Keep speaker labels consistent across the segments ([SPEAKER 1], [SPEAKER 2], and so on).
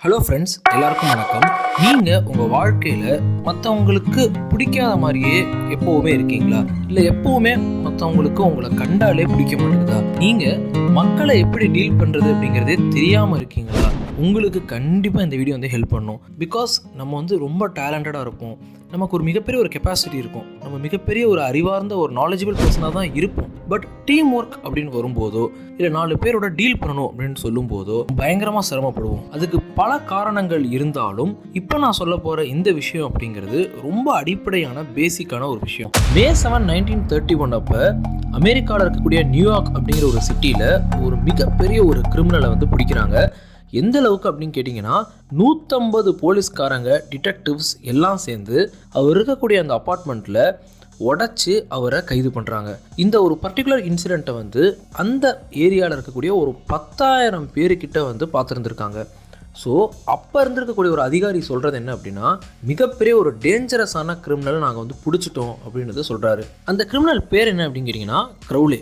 [SPEAKER 1] Hello friends, எல்லாருக்கும் வணக்கம். நீங்கள் உங்கள் வாழ்க்கையில் மற்றவங்களுக்கு பிடிக்காத மாதிரியே எப்போவுமே இருக்கீங்களா? இல்லை எப்போவுமே மற்றவங்களுக்கு உங்களை கண்டாலே பிடிக்க மாட்டேங்குதா? நீங்கள் மக்களை எப்படி டீல் பண்ணுறது அப்படிங்கிறதே தெரியாமல் இருக்கீங்களா? உங்களுக்கு கண்டிப்பாக இந்த வீடியோ ஹெல்ப் பண்ணும். பிகாஸ் நம்ம ரொம்ப டேலண்டடாக இருப்போம், நமக்கு ஒரு மிகப்பெரிய ஒரு கெப்பாசிட்டி இருக்கும், நம்ம மிகப்பெரிய ஒரு அறிவார்ந்த ஒரு நாலேஜபிள் பர்சனாக தான் இருப்போம். பட் டீம் ஒர்க் அப்படின்னு வரும்போதோ இல்லை 4 பேரோட டீல் பண்ணணும் அப்படின்னு சொல்லும் போதோ பயங்கரமாக சிரமப்படுவோம். அதுக்கு பல காரணங்கள் இருந்தாலும் இப்போ நான் சொல்ல போகிற இந்த விஷயம் அப்படிங்கிறது ரொம்ப அடிப்படையான பேசிக்கான ஒரு விஷயம். May 7, 1931 அப்போ அமெரிக்காவில் இருக்கக்கூடிய நியூயார்க் அப்படிங்கிற ஒரு சிட்டியில் ஒரு மிகப்பெரிய ஒரு கிரிமினலை பிடிக்கிறாங்க. எந்த அளவுக்கு அப்படின்னு கேட்டிங்கன்னா 150 போலீஸ்காரங்க, டிடெக்டிவ்ஸ் எல்லாம் சேர்ந்து அவர் இருக்கக்கூடிய அந்த அப்பார்ட்மெண்ட்டில் உடச்சி அவரை கைது பண்ணுறாங்க. இந்த ஒரு பர்டிகுலர் இன்சிடெண்ட்டை அந்த ஏரியாவில் இருக்கக்கூடிய ஒரு 10,000 பேருக்கிட்ட பார்த்துருந்துருக்காங்க. ஸோ அப்போ இருந்திருக்கக்கூடிய ஒரு அதிகாரி சொல்கிறது என்ன அப்படின்னா, மிகப்பெரிய ஒரு டேஞ்சரஸான கிரிமினலை நாங்கள் பிடிச்சிட்டோம் அப்படின்றது சொல்கிறாரு. அந்த கிரிமினல் பேர் என்ன அப்படின்னு கேட்டிங்கன்னா க்ரௌலே.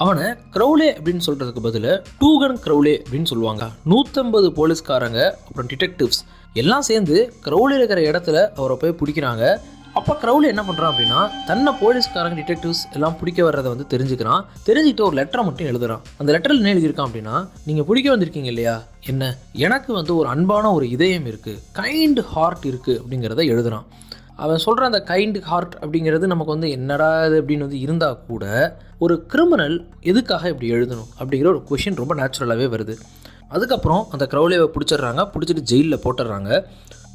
[SPEAKER 1] அவனை க்ரௌலே அப்படின்னு சொல்கிறதுக்கு பதில் டூகன் க்ரௌலே அப்படின்னு சொல்லுவாங்க. 150 போலீஸ்காரங்க அப்புறம் டிடெக்டிவ்ஸ் எல்லாம் சேர்ந்து க்ரௌலே இருக்கிற இடத்துல அவரை போய் பிடிக்கிறாங்க. அப்போ க்ரௌலே என்ன பண்ணுறான் அப்படின்னா, தன்னை போலீஸ்காரங்க, டிடெக்டிவ்ஸ் எல்லாம் பிடிக்க வர்றதை தெரிஞ்சுக்கிறான். தெரிஞ்சுக்கிட்டு ஒரு லெட்டரை மட்டும் எழுதுறான். அந்த லெட்டரில் என்ன எழுதியிருக்கான் அப்படின்னா, நீங்கள் பிடிக்க வந்திருக்கீங்க இல்லையா, என்ன எனக்கு ஒரு அன்பான ஒரு இதயம் இருக்குது, கைண்ட் ஹார்ட் இருக்குது அப்படிங்கிறத எழுதுறான். அவன் சொல்கிற அந்த கைண்ட் ஹார்ட் அப்படிங்கிறது நமக்கு என்னடா இது அப்படின்னு இருந்தால் கூட, ஒரு கிரிமினல் எதுக்காக இப்படி எழுதணும் அப்படிங்கிற ஒரு கொஷின் ரொம்ப நேச்சுரலாகவே வருது. அதுக்கப்புறம் அந்த க்ரௌலேவை பிடிச்சிடுறாங்க. பிடிச்சிட்டு ஜெயிலில் போட்டுடுறாங்க.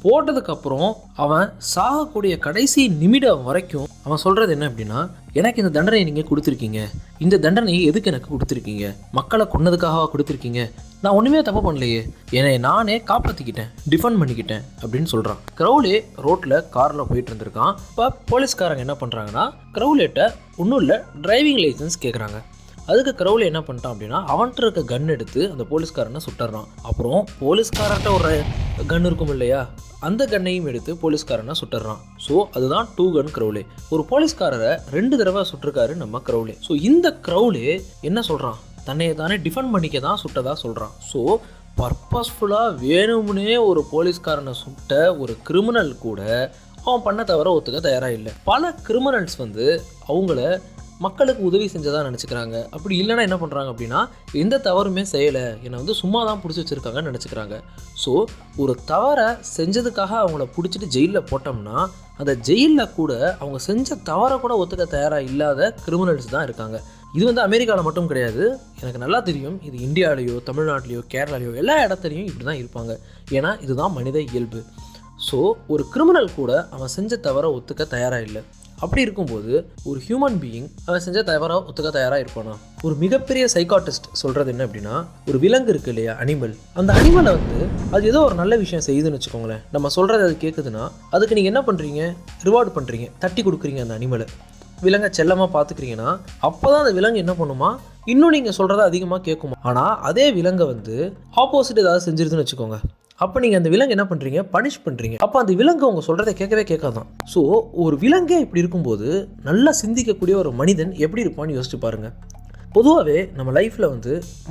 [SPEAKER 1] போட்டதுக்கப்புறம் அவன் சாகக்கூடிய கடைசி நிமிடம் வரைக்கும் அவன் சொல்கிறது என்ன அப்படின்னா, எனக்கு இந்த தண்டனையை நீங்கள் கொடுத்துருக்கீங்க, இந்த தண்டனையை எதுக்கு எனக்கு கொடுத்துருக்கீங்க, மக்களை கொன்னதுக்காக கொடுத்துருக்கீங்க, நான் ஒன்றுமே தப்பு பண்ணலையே, என்னை நானே காப்பாற்றிக்கிட்டேன், டிஃபெண்ட் பண்ணிக்கிட்டேன் அப்படின்னு சொல்கிறான். க்ரௌலே ரோட்டில் காரில் போயிட்டு இருந்திருக்கான். இப்போ போலீஸ்காரங்க என்ன பண்ணுறாங்கன்னா, க்ரௌலேட்ட ஒன்றும் இல்லை, டிரைவிங் லைசன்ஸ் கேட்குறாங்க. அதுக்கு க்ரௌலே என்ன பண்ணிட்டான் அப்படின்னா, அவன்கிட்ட இருக்க கன் எடுத்து அந்த போலீஸ்காரனை சுட்டுறான். அப்புறம் போலீஸ்காரர்கிட்ட ஒரு கன் இருக்கும் இல்லையா, அந்த கன்னையும் எடுத்து போலீஸ்காரனை சுட்டுறான். ஸோ அதுதான் டூகன் க்ரௌலே. ஒரு போலீஸ்காரரை 2 தடவை சுட்டிருக்காரு நம்ம க்ரௌலே. ஸோ இந்த க்ரௌலே என்ன சொல்கிறான், தன்னையை தானே டிஃபெண்ட் பண்ணிக்க தான் சுட்டதாக சொல்கிறான். ஸோ பர்பஸ்ஃபுல்லாக வேணும்னே ஒரு போலீஸ்காரனை சுட்ட ஒரு கிரிமினல் கூட அவன் பண்ண தவிர ஒத்துக்க தயாராக இல்லை. பல கிரிமினல்ஸ் அவங்கள மக்களுக்கு உதவி செஞ்சதாக நினச்சிக்கிறாங்க. அப்படி இல்லைன்னா என்ன பண்ணுறாங்க அப்படின்னா, எந்த தவறுமே செய்யலை, என்னை சும்மா தான் பிடிச்சி வச்சுருக்காங்கன்னு நினச்சிக்கிறாங்க. ஸோ ஒரு தவறை செஞ்சதுக்காக அவங்கள பிடிச்சிட்டு ஜெயிலில் போட்டோம்னா, அந்த ஜெயிலில் கூட அவங்க செஞ்ச தவறை கூட ஒத்துக்க தயாராக இல்லாத கிரிமினல்ஸ் தான் இருக்காங்க. இது அமெரிக்காவில் மட்டும் கிடையாது, எனக்கு நல்லா தெரியும். இது இந்தியாவிலையோ, தமிழ்நாட்டிலையோ, கேரளாலையோ எல்லா இடத்துலையும் இப்படி தான் இருப்பாங்க. ஏன்னா இதுதான் மனித இயல்பு. ஸோ ஒரு கிரிமினல் கூட அவன் செஞ்ச தவறை ஒத்துக்க தயாராக இல்லை. அப்படி இருக்கும்போது ஒரு ஹியூமன் பீயிங் அவன் செஞ்ச தவறாக ஒத்துக்க தயாராக இருப்பானா? ஒரு மிகப்பெரிய சைக்காட்டிஸ்ட் சொல்கிறது என்ன அப்படின்னா, ஒரு விலங்கு இருக்குது இல்லையா, அனிமல், அந்த அனிமலை அது ஏதோ ஒரு நல்ல விஷயம் செய்யுதுன்னு வச்சுக்கோங்களேன், நம்ம சொல்கிறது அது கேட்குதுன்னா அதுக்கு நீங்கள் என்ன பண்ணுறீங்க, ரிவார்டு பண்ணுறீங்க, தட்டி கொடுக்குறீங்க. அந்த அனிமலை, விலங்கை செல்லமாக பார்த்துக்கிறீங்கன்னா அப்போ தான் அந்த விலங்கு என்ன பண்ணுமா, இன்னும் நீங்கள் சொல்கிறத அதிகமாக கேட்குமா. ஆனால் அதே விலங்கை ஆப்போசிட் ஏதாவது செஞ்சிருதுன்னு வச்சுக்கோங்க, அப்போ நீங்கள் அந்த விலங்கு என்ன பண்ணுறீங்க, பனிஷ் பண்ணுறீங்க. அப்போ அந்த விலங்கு அவங்க சொல்கிறத கேட்கவே கேட்காதான். ஸோ ஒரு விலங்கே இப்படி இருக்கும்போது நல்லா சிந்திக்கக்கூடிய ஒரு மனிதன் எப்படி இருப்பான்னு யோசிச்சு பாருங்கள். பொதுவாகவே நம்ம லைஃப்பில்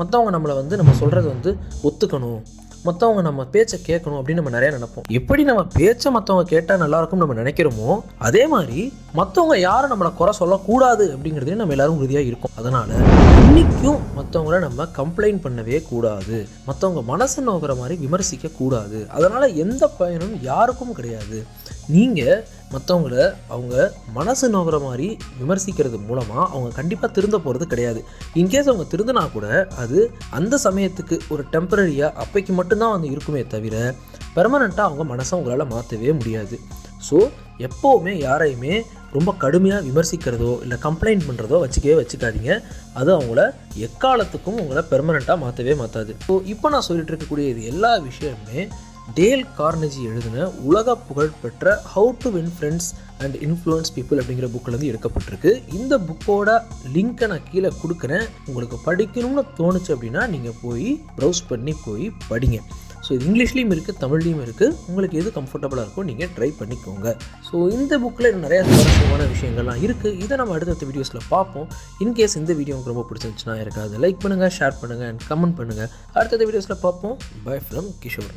[SPEAKER 1] மற்றவங்க நம்மளை நம்ம சொல்கிறத ஒத்துக்கணும், மற்றவங்க நம்ம பேச்சை கேட்கணும் அப்படின்னு நம்ம நிறையா நினைப்போம். எப்படி நம்ம பேச்சை மற்றவங்க கேட்டால் நல்லாயிருக்கும் நம்ம நினைக்கிறோமோ, அதே மாதிரி மற்றவங்க யாரும் நம்மளை குறை சொல்லக்கூடாது அப்படிங்கிறதே நம்ம எல்லாரும் உறுதியாக இருக்கும். அதனால் இன்றைக்கும் மற்றவங்கள நம்ம கம்ப்ளைண்ட் பண்ணவே கூடாது, மற்றவங்க மனசு நோக்கிற மாதிரி விமர்சிக்க கூடாது. அதனால் எந்த பயனும் யாருக்கும் கிடையாது. நீங்கள் மற்றவங்கள அவங்க மனசு நோக்கிற மாதிரி விமர்சிக்கிறது மூலமாக அவங்க கண்டிப்பாக திருந்த போகிறது கிடையாது. இன்கேஸ் அவங்க திருந்தினா கூட அது அந்த சமயத்துக்கு ஒரு டெம்பரரியாக அப்பைக்கு மட்டும்தான் இருக்குமே தவிர பெர்மனெண்ட்டாக அவங்க மனசை உங்களால் மாற்றவே முடியாது. ஸோ எப்போவுமே யாரையுமே ரொம்ப கடுமையாக விமர்சிக்கிறதோ இல்லை கம்ப்ளைண்ட் பண்ணுறதோ வச்சுக்காதீங்க. அது அவங்கள எக்காலத்துக்கும் உங்களை பெர்மனெண்ட்டாக மாற்றவே மாற்றாது. ஸோ இப்போ நான் சொல்லிட்டு இருக்கக்கூடிய இது எல்லா விஷயமுமே டேல் கார்னெகி எழுதின உலக புகழ்பெற்ற how to win friends and influence people அப்படிங்கிற புக்கில் எடுக்கப்பட்டிருக்கு. இந்த புக்கோட லிங்க்கை நான் கீழே கொடுக்குறேன். உங்களுக்கு படிக்கணும்னு தோணுச்சு அப்படின்னா நீங்கள் போய் ப்ரௌஸ் பண்ணி போய் படிங்க. ஸோ இது இங்கிலீஷ்லேயும் இருக்குது, தமிழ்லேயும் இருக்குது. உங்களுக்கு எது கம்ஃபர்டபுளாக இருக்கோ நீங்கள் ட்ரை பண்ணிக்கோங்க. ஸோ இந்த புக்கில் நிறையா சுவாரஸ்யமான விஷயங்கள்லாம் இருக்குது. இதை நம்ம அடுத்த வீடியோஸில் பார்ப்போம். இன்கேஸ் இந்த வீடியோ உங்களுக்கு ரொம்ப பிடிச்சிருந்துச்சுன்னா எனக்கு அதை லைக் பண்ணுங்கள், ஷேர் பண்ணுங்கள் அண்ட் கமெண்ட் பண்ணுங்கள். அடுத்த வீடியோஸில் பார்ப்போம். By from Kishore.